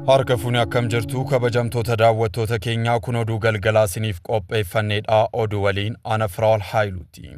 Harka fuuni akkam jirtu kabajamtoota daawwattoota keenyaa kun oduu galgalaa isiniif qopheeffanneedha. Oduu waliin ana Firaal Haayiluuti.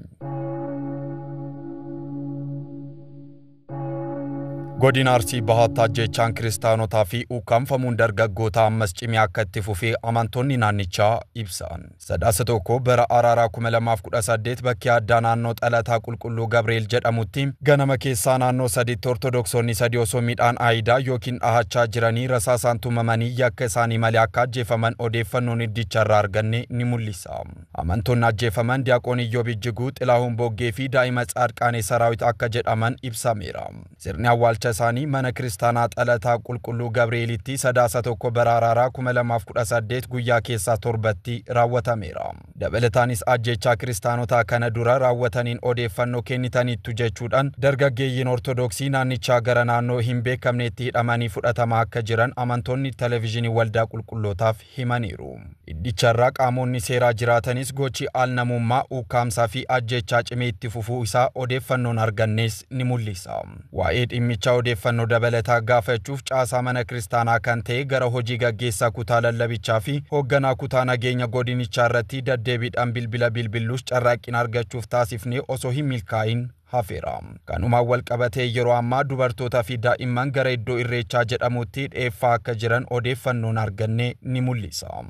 Godina Arsii Bahaatti jechaan kiristaanotaa fi ukkaanfamuun dargaggoota ammas cimee akka itti fufee amantoonni naannichaa ibsan. Sadaasa tokko bara araaraa 2018 bakki addaa naannoo Xalataa Qulqulluu Gabriel jedhamutti ganama keessaa naannoo sadiitti ortodoksonni sadii osoo midhaan aayidaa yookiin dhahachaa jiranii rasaasaan tumamanii yakka isaanii malee akka ajjeefaman odeeffannoon iddicharraa arganne ni mul'isa. Amantoonni ajjeefaman Diyaaqoon Iyyoob Ijjiguu, Xilaahuun Boggee fi daa'ima Tsaadqaanee Saraawit akka jedhaman ibsameera. Sirni awwaalcha isaanii mana kiristaanaa Xalataa Qulqulluu Gabrielitti sadaasa tokko bara araaraa 2018 guyyaa keessaa torbatti raawwatameera. Dabalataanis ajjechaa kiristaanotaa kana dura raawwataniin odeeffannoo kennitaniittu jechuudhaan dargaggeeyyiin ortodoksii naannichaa gara naannoo hin beekamneetti hidhamanii fudhatamaa akka jiran amantoonni televezyiinii waldaa qulqullootaaf himaniiru. Iddicharraa qaamonni seeraa jiraatanis gochi alnamummaa ukkaamsaa fi ajjechaa cimee itti fufuu isaa odeeffannoon argannes ni mul'isa. Waa'ee dhimmicha odeeffannoo dabalataa gaafachuuf caasaa mana kiristaanaa kan ta'e gara hojii gaggeessaa kutaa lallabichaa fi hoogganaa kutaa nageenya godinichaa irratti deddeebiidhaan bilbilus carraaqqii argachuuf taasifnee osoo hin milkaa'in hafeera. Kanumaan wal qabatee yeroo ammaa dubartootaa fi daa'imman gara iddoo irreechaa jedhamutti dheeffaa akka jiran odeeffannoon arganne ni mul'isa.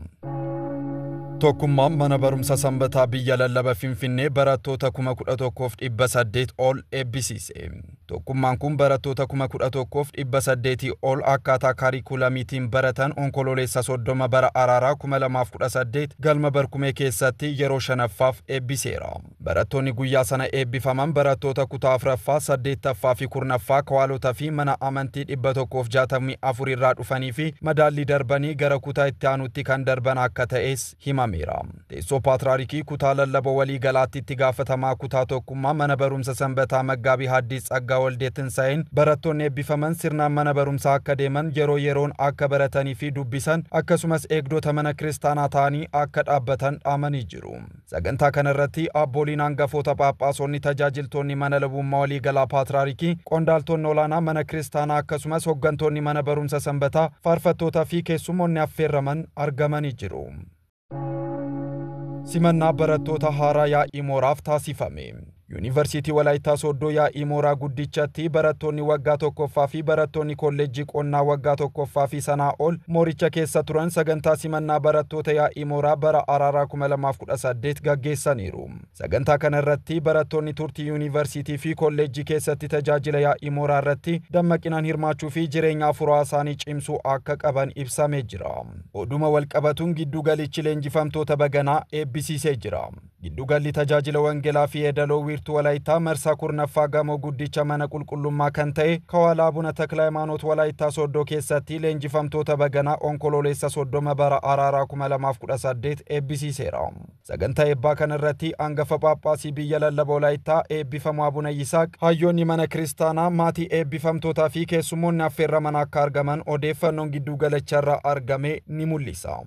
Tokkummaan mana barumsa sanbataa biyya lallaba Finfinnee barattoota 11,800 ol eebbisiise. Tokkummaan kun barattoota 11,800 ol akkaataa kaarikulamiitiin baratan onkololeessa 30 bara araaraa 2018 galma barkumee keessatti yeroo shanaffaaf eebbiseera. Barattoonni guyyaa sana eebbifaman barattoota kutaa afuraffaa, 8ffaa fi 10ffaa kawaalota fi mana amantii 164 irraa dhufanii fi madaallii darbanii gara kutaa itti aanutti kan darban akka ta'es hima. Teessoo Paatraarikii kutaa lallaba walii galaatti itti gaafatamaa kutaa tokkummaa mana barumsa sanbataa Maggaabii Haddis Tsaggaa Waldee Tinsaa'een barattoonni eebbifaman sirnaan mana barumsaa akka deeman yeroo yeroon akka baratanii fi dubbisan akkasumas eegdota mana kiristaanaa ta'anii akka dhaabbatan dhaamanii jiru. Sagantaa kanarratti abbooliin hangafoota Phaaphaasonni tajaajiltoonni mana lubummaa walii galaa Paatraarikii, qondaaltonni olaanaa mana kiristaanaa akkasumas hooggantoonni mana barumsa sanbataa, faarfattootaa fi keessummoonni affeerraman argamanii jiru. Simannaa barattoota haaraa yaa'ii mooraaf taasifame. Yuunivarsiitii Walaayittaa Sooddoo yaa'ii mooraa guddichatti barattoonni waggaa tokkoffaa fi barattoonni kolleejjii qonnaa waggaa tokkoffaa fi sanaa ol mooricha keessa turan sagantaa simannaa barattoota yaa'ii mooraa bara araaraa 2018 gaggeessaniiru. Sagantaa kanarratti barattoonni turtii yuunivarsiitii fi kolleejjii keessatti tajaajila yaa'ii mooraa irratti dammaqinaan hirmaachuu fi jireenya afuuraa isaanii cimsuu akka qaban ibsamee jira. Oduma walqabatuun giddugalichi leenjifamtoota baganaa eebbisiisee jira. Giddugalli tajaajila wangeelaa fi yeedaloo wiirtuu Walaayittaa marsaa 10ffaa gamoo guddicha mana qulqullummaa kan ta'e Kawaalaa Abuna Takla Hayimaanoot Walaayittaa Sooddoo keessatti leenjifamtoota baganaa onkololeessa 30 bara araaraa 2018 eebbisiiseera. Sagantaa eebbaa kanarratti hangafa Phaaphaasii biyya lallaba Walaayittaa eebbifamu Abuna Yisaaq, hayyoonni mana kiristaanaa, maatii eebbifamtootaa fi keessummoonni affeerraman akka argaman odeeffannoon giddugalacharraa argame ni mul'isa.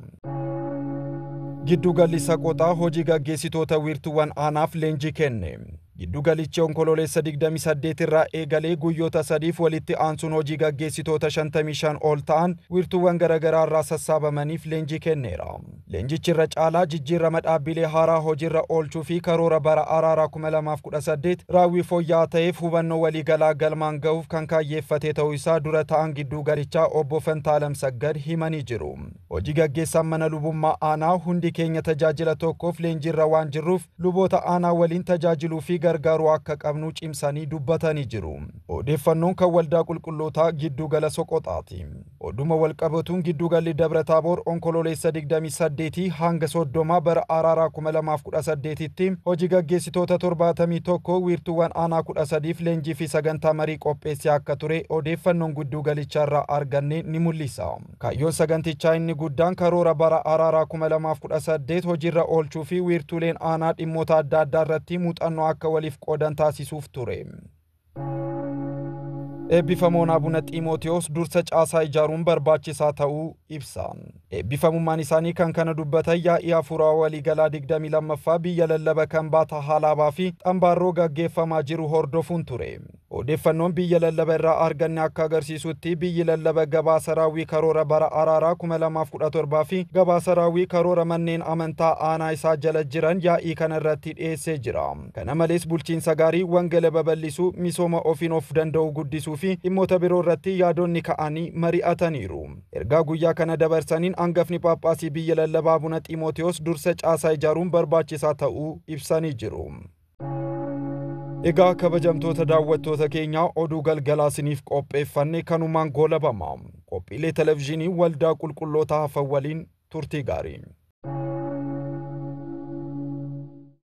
Giddugalli Saqoxaa hojii gaggeessitoota wiirtuuwwan aanaaf leenjii kenne. Giddugalichi onkololeessa 28 irraa eegalee guyyoota sadiif walitti aansuun hojii gaggeessitoota 55 ol ta'an wiirtuuwwan garaagaraa irraa sassaabamaniif leenjii kenneera. Leenjichi irra caalaa jijjiirama dhaabbilee haaraa hojiirra oolchuu fi karoora bara araaraa 2018 raawwii fooyya'aa ta'eef hubannoo waliigalaa galmaan ga'uuf kan kaayyeeffate ta'uu isaa dura ta'an giddugalichaa obbo Fantaalam Saggad himanii jiru. Hojii gaggeessaan mana lubummaa aanaa hundi keenya tajaajila tokkoof leenjiirra waan jirruuf luboota aanaa waliin tajaajiluu fi gargaaruu akka qabnu cimsanii dubbatanii jiru. Odeeffannoon kan waldaa qulqullootaa giddugala Soqoxaati. Oduma walqabatuun giddugalli Dabra Taaboor onkololeessa 28 hanga 30 bara araaraa 2018tti hojii gaggeessitoota 71 wiirtuuwwan aanaa 13f leenjii fi sagantaa marii qopheessee akka ture odeeffannoon giddugalicharraa arganne ni mul'isa. Kaayyoon sagantichaa inni guddaan karoora bara araaraa 2018 hojiirra oolchuu fi wiirtuuleen aanaa dhimmoota adda addaa irratti muuxannoo akka waliif qoodan taasisuuf ture. Eebbifamoon Abuna Xiimotewos dursa caasaa ijaaruun barbaachisaa ta'uu ibsan. Eebbifamummaan isaanii kan kana dubbatan yaa'ii hafuuraa waliigalaa 22ffaa biyya lallaba kan baata Halaabaa fi Xambaarroo gaggeeffamaa jiru hordofuun ture. odeeffannoon biyya lallaba irraa arganne akka agarsiisutti biyyi lallaba gabaasa raawwii karoora bara araaraa 2017 fi gabaasa raawwii karoora manneen amantaa aanaa isaa jala jiran yaa'ii kana irratti dhiyeessee jira. Kana malees bulchiinsa gaarii wangala babal'isuu misooma ofiin of danda'u guddisuu fi dhimmoota biroo irratti yaadonni ka'anii mari'ataniiru. Ergaa guyyaa kana dabarsaniin hangafni Phaaphaasii biyya lallabaa Abuna Xiimotewos dursa caasaa ijaaruun barbaachisaa ta'uu ibsanii jiru. Egaa kabajamtoota daawwattoota keenyaa oduu galgalaa isiniif qopheeffanne kanumaan goolabama. Qophiilee televezyiinii waldaa qulqulloota hafan waliin turtii gaarii.